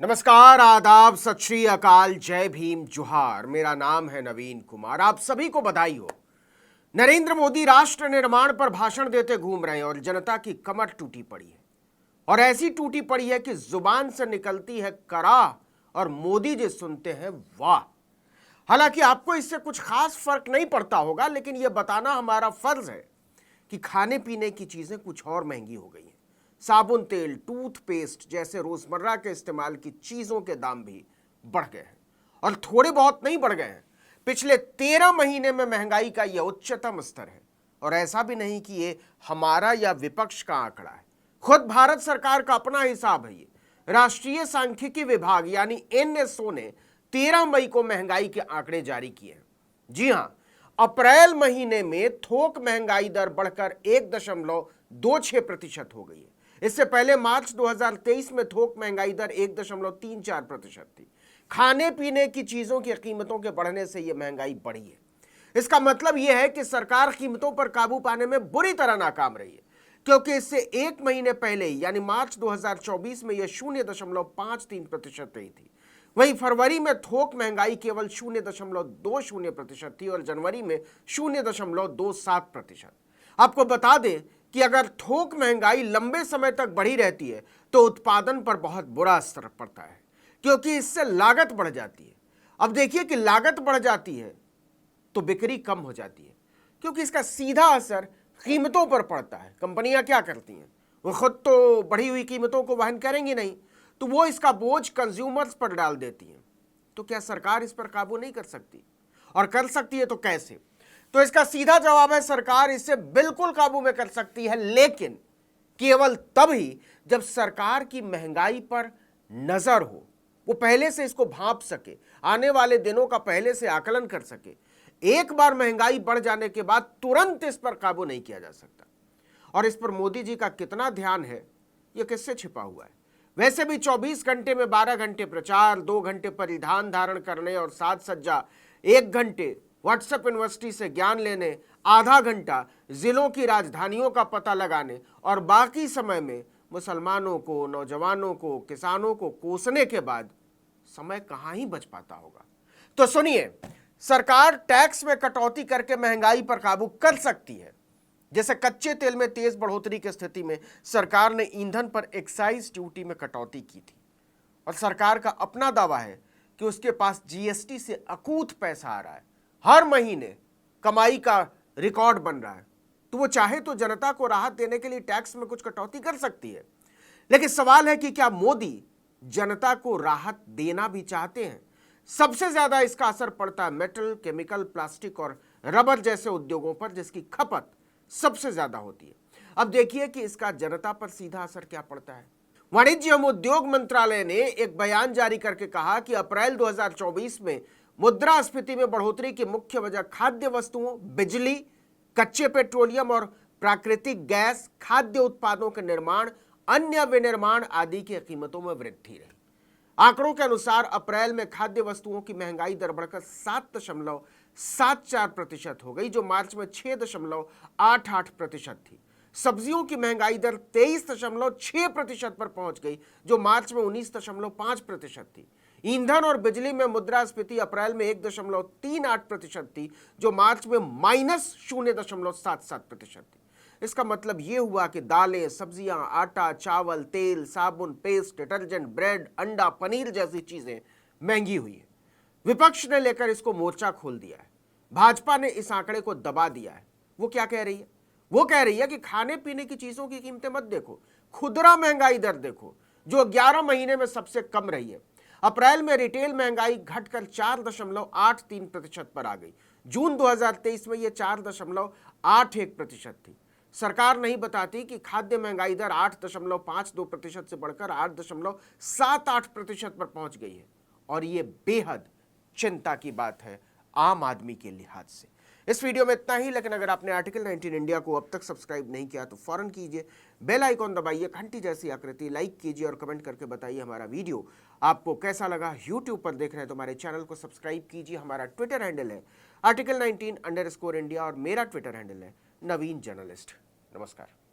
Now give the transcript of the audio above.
नमस्कार, आदाब, सत श्री अकाल, जय भीम, जोहार। मेरा नाम है नवीन कुमार। आप सभी को बधाई हो। नरेंद्र मोदी राष्ट्र निर्माण पर भाषण देते घूम रहे हैं और जनता की कमर टूटी पड़ी है। और ऐसी टूटी पड़ी है कि जुबान से निकलती है कराह और मोदी जी सुनते हैं वाह। हालांकि आपको इससे कुछ खास फर्क नहीं पड़ता होगा, लेकिन यह बताना हमारा फर्ज है कि खाने पीने की चीजें कुछ और महंगी हो गई हैं। साबुन, तेल, टूथपेस्ट जैसे रोजमर्रा के इस्तेमाल की चीजों के दाम भी बढ़ गए हैं और थोड़े बहुत नहीं बढ़ गए हैं। पिछले 13 महीने में महंगाई का यह उच्चतम स्तर है। और ऐसा भी नहीं कि ये हमारा या विपक्ष का आंकड़ा है, खुद भारत सरकार का अपना हिसाब है। ये राष्ट्रीय सांख्यिकी विभाग यानी एनएसओ ने 13 मई को महंगाई के आंकड़े जारी किए हैं। जी हां, अप्रैल महीने में थोक महंगाई दर बढ़कर 1.26% हो गई है। इससे पहले मार्च 2023 में थोक महंगाई दर 1.34% थी। खाने पीने की चीजों की कीमतों के बढ़ने से यह महंगाई बढ़ी है। इसका मतलब यह है कि सरकार कीमतों पर काबू पाने में बुरी तरह नाकाम रही है, क्योंकि इससे एक महीने पहले यानी मार्च 2024 में यह 0.53% रही थी। वहीं फरवरी में थोक महंगाई केवल 0.20% थी और जनवरी में 0.27%। आपको बता दें कि अगर थोक महंगाई लंबे समय तक बढ़ी रहती है तो उत्पादन पर बहुत बुरा असर पड़ता है, क्योंकि इससे लागत बढ़ जाती है। अब देखिए कि लागत बढ़ जाती है तो बिक्री कम हो जाती है, क्योंकि इसका सीधा असर कीमतों पर पड़ता है। कंपनियां क्या करती हैं, वो खुद तो बढ़ी हुई कीमतों को वहन करेंगी नहीं, तो वो इसका बोझ कंज्यूमर्स पर डाल देती हैं। तो क्या सरकार इस पर काबू नहीं कर सकती? और कर सकती है तो कैसे? तो इसका सीधा जवाब है, सरकार इसे बिल्कुल काबू में कर सकती है, लेकिन केवल तभी जब सरकार की महंगाई पर नजर हो, वो पहले से इसको भांप सके, आने वाले दिनों का पहले से आकलन कर सके। एक बार महंगाई बढ़ जाने के बाद तुरंत इस पर काबू नहीं किया जा सकता। और इस पर मोदी जी का कितना ध्यान है, यह किससे छिपा हुआ है? वैसे भी 24 घंटे में 12 घंटे प्रचार, 2 घंटे परिधान धारण करने और साज सज्जा, 1 घंटे व्हाट्सएप यूनिवर्सिटी से ज्ञान लेने, आधा घंटा जिलों की राजधानियों का पता लगाने और बाकी समय में मुसलमानों को, नौजवानों को, किसानों को कोसने के बाद समय कहां ही बच पाता होगा। तो सुनिए, सरकार टैक्स में कटौती करके महंगाई पर काबू कर सकती है। जैसे कच्चे तेल में तेज बढ़ोतरी की स्थिति में सरकार ने ईंधन पर एक्साइज ड्यूटी में कटौती की थी। और सरकार का अपना दावा है कि उसके पास जीएसटी से अकूत पैसा आ रहा है, हर महीने कमाई का रिकॉर्ड बन रहा है। तो वो चाहे तो जनता को राहत देने के लिए टैक्स में कुछ कटौती कर सकती है। लेकिन सवाल है कि क्या मोदी जनता को राहत देना भी चाहते हैं? सबसे ज्यादा इसका असर पड़ता है मेटल, केमिकल, प्लास्टिक और रबर जैसे उद्योगों पर, जिसकी खपत सबसे ज्यादा होती है। अब देखिए कि इसका जनता पर सीधा असर क्या पड़ता है। वाणिज्य एवं उद्योग मंत्रालय ने एक बयान जारी करके कहा कि अप्रैल 2024 में मुद्रास्फीति में बढ़ोतरी की मुख्य वजह खाद्य वस्तुओं, बिजली, कच्चे पेट्रोलियम और प्राकृतिक गैस, खाद्य उत्पादों के निर्माण, अन्य विनिर्माण आदि की कीमतों में वृद्धि रही। आंकड़ों के अनुसार अप्रैल में खाद्य वस्तुओं की महंगाई दर बढ़कर 7.74% हो गई, जो मार्च में 6.88% थी। सब्जियों की महंगाई दर 23.6% पर पहुंच गई, जो मार्च में 19.5% थी। ईंधन और बिजली में मुद्रास्फीति अप्रैल में 1.38% थी, जो मार्च में -0.77% थी। इसका मतलब यह हुआ कि दालें, सब्जियां, आटा, चावल, तेल, साबुन, पेस्ट, डिटर्जेंट, ब्रेड, अंडा, पनीर जैसी चीजें महंगी हुई है। विपक्ष ने लेकर इसको मोर्चा खोल दिया है। भाजपा ने इस आंकड़े को दबा दिया है। वो क्या कह रही है? वो कह रही है कि खाने पीने की चीजों की कीमतें मत देखो, खुदरा महंगाई दर देखो, जो 11 महीने में सबसे कम रही है। अप्रैल में रिटेल महंगाई घटकर 4.83% पर आ गई। जून 2023 में यह 4.81% थी। सरकार नहीं बताती कि खाद्य महंगाई दर 8.52% से बढ़कर 8.78% पर पहुंच गई है। और यह बेहद चिंता की बात है आम आदमी के लिहाज से। इस वीडियो में इतना ही, लेकिन अगर आपने आर्टिकल 19 इंडिया को अब तक सब्सक्राइब नहीं किया तो फौरन कीजिए, बेल आइकॉन दबाइए, घंटी जैसी आकृति, लाइक कीजिए और कमेंट करके बताइए हमारा वीडियो आपको कैसा लगा। यूट्यूब पर देख रहे हैं तो हमारे चैनल को सब्सक्राइब कीजिए। हमारा ट्विटर हैंडल है article19_India और मेरा ट्विटर हैंडल है नवीन जर्नलिस्ट। नमस्कार।